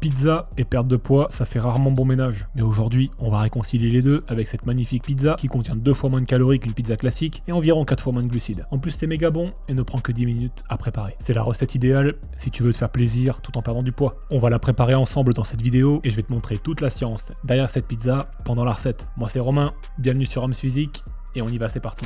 Pizza et perte de poids, ça fait rarement bon ménage. Mais aujourd'hui, on va réconcilier les deux avec cette magnifique pizza qui contient 2 fois moins de calories qu'une pizza classique et environ 4 fois moins de glucides. En plus, c'est méga bon et ne prend que 10 minutes à préparer. C'est la recette idéale si tu veux te faire plaisir tout en perdant du poids. On va la préparer ensemble dans cette vidéo et je vais te montrer toute la science derrière cette pizza pendant la recette. Moi, c'est Romain, bienvenue sur Homs Physique et on y va, c'est parti.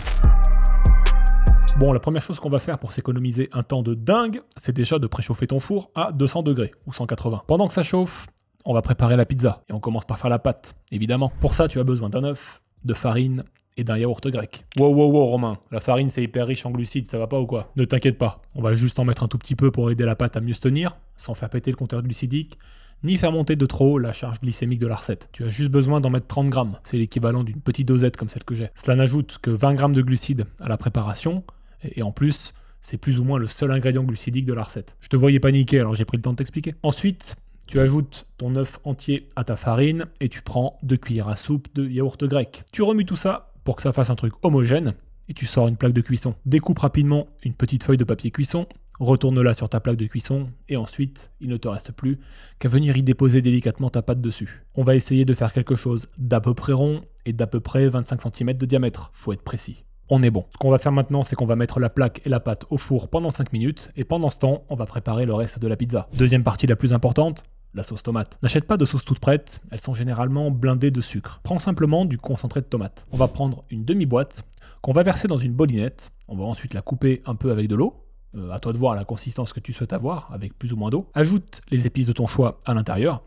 Bon, la première chose qu'on va faire pour s'économiser un temps de dingue, c'est déjà de préchauffer ton four à 200 degrés ou 180. Pendant que ça chauffe, on va préparer la pizza et on commence par faire la pâte, évidemment. Pour ça, tu as besoin d'un œuf, de farine et d'un yaourt grec. Wow, Romain, la farine c'est hyper riche en glucides, ça va pas ou quoi? Ne t'inquiète pas, on va juste en mettre un tout petit peu pour aider la pâte à mieux se tenir, sans faire péter le compteur glucidique, ni faire monter de trop la charge glycémique de la recette. Tu as juste besoin d'en mettre 30 grammes, c'est l'équivalent d'une petite dosette comme celle que j'ai. Cela n'ajoute que 20 grammes de glucides à la préparation, et en plus, c'est plus ou moins le seul ingrédient glucidique de la recette. Je te voyais paniquer, alors j'ai pris le temps de t'expliquer. Ensuite, tu ajoutes ton œuf entier à ta farine et tu prends 2 cuillères à soupe de yaourt grec. Tu remues tout ça pour que ça fasse un truc homogène et tu sors une plaque de cuisson. Découpe rapidement une petite feuille de papier cuisson, retourne-la sur ta plaque de cuisson et ensuite, il ne te reste plus qu'à venir y déposer délicatement ta pâte dessus. On va essayer de faire quelque chose d'à peu près rond et d'à peu près 25 cm de diamètre. Faut être précis. On est bon. Ce qu'on va faire maintenant, c'est qu'on va mettre la plaque et la pâte au four pendant 5 minutes, et pendant ce temps, on va préparer le reste de la pizza. Deuxième partie la plus importante, la sauce tomate. N'achète pas de sauce toute prête, elles sont généralement blindées de sucre. Prends simplement du concentré de tomate. On va prendre une demi-boîte qu'on va verser dans une bolinette, on va ensuite la couper un peu avec de l'eau, à toi de voir la consistance que tu souhaites avoir, avec plus ou moins d'eau. Ajoute les épices de ton choix à l'intérieur.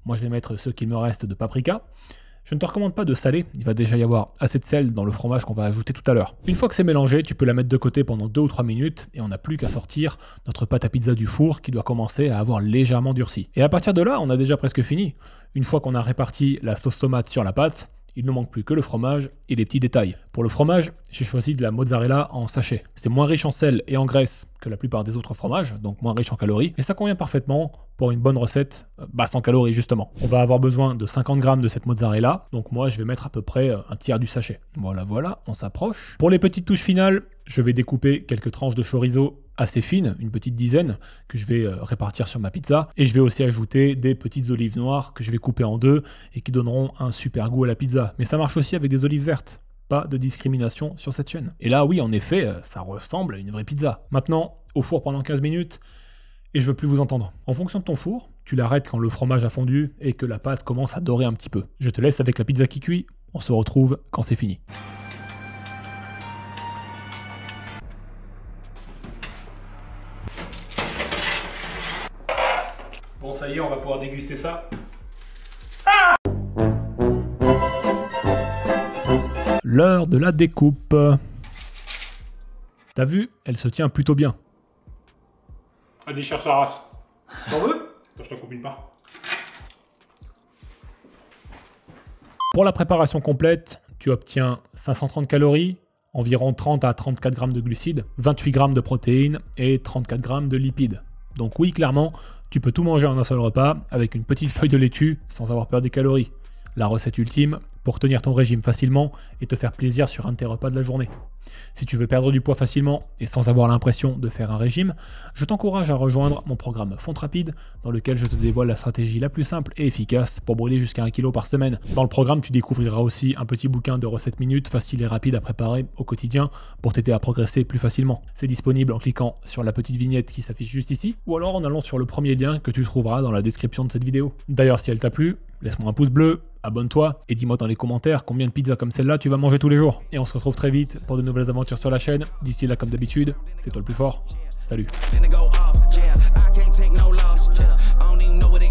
Moi je vais mettre ce qu'il me reste de paprika. Je ne te recommande pas de saler, il va déjà y avoir assez de sel dans le fromage qu'on va ajouter tout à l'heure. Une fois que c'est mélangé, tu peux la mettre de côté pendant 2 ou 3 minutes et on n'a plus qu'à sortir notre pâte à pizza du four qui doit commencer à avoir légèrement durci. Et à partir de là, on a déjà presque fini. Une fois qu'on a réparti la sauce tomate sur la pâte, il ne manque plus que le fromage et les petits détails. Pour le fromage, j'ai choisi de la mozzarella en sachet. C'est moins riche en sel et en graisse que la plupart des autres fromages, donc moins riche en calories, et ça convient parfaitement pour une bonne recette basse en calories justement. On va avoir besoin de 50 grammes de cette mozzarella, donc moi je vais mettre à peu près un tiers du sachet. Voilà, on s'approche. Pour les petites touches finales, je vais découper quelques tranches de chorizo assez fines, une petite dizaine, que je vais répartir sur ma pizza, et je vais aussi ajouter des petites olives noires que je vais couper en 2 et qui donneront un super goût à la pizza. Mais ça marche aussi avec des olives vertes. Pas de discrimination sur cette chaîne. Et là, oui, en effet, ça ressemble à une vraie pizza. Maintenant, au four pendant 15 minutes, et je veux plus vous entendre. En fonction de ton four, tu l'arrêtes quand le fromage a fondu et que la pâte commence à dorer un petit peu. Je te laisse avec la pizza qui cuit, on se retrouve quand c'est fini. Bon, ça y est, on va pouvoir déguster ça. L'heure de la découpe. T'as vu, elle se tient plutôt bien. Allez, cherche la race. T'en veux? Attends, je t'en coupe une part. Pour la préparation complète, tu obtiens 530 calories, environ 30 à 34 grammes de glucides, 28 grammes de protéines et 34 grammes de lipides. Donc oui, clairement, tu peux tout manger en un seul repas avec une petite feuille de laitue sans avoir peur des calories. La recette ultime pour tenir ton régime facilement et te faire plaisir sur un de tes repas de la journée. Si tu veux perdre du poids facilement et sans avoir l'impression de faire un régime, je t'encourage à rejoindre mon programme Fonte Rapide dans lequel je te dévoile la stratégie la plus simple et efficace pour brûler jusqu'à 1 kg par semaine. Dans le programme, tu découvriras aussi un petit bouquin de recettes minutes faciles et rapides à préparer au quotidien pour t'aider à progresser plus facilement. C'est disponible en cliquant sur la petite vignette qui s'affiche juste ici ou alors en allant sur le premier lien que tu trouveras dans la description de cette vidéo. D'ailleurs, si elle t'a plu, laisse-moi un pouce bleu, abonne-toi et dis-moi dans les commentaires combien de pizzas comme celle-là tu vas manger tous les jours. Et on se retrouve très vite pour de nouvelles aventures sur la chaîne. D'ici là, comme d'habitude, c'est toi le plus fort. Salut.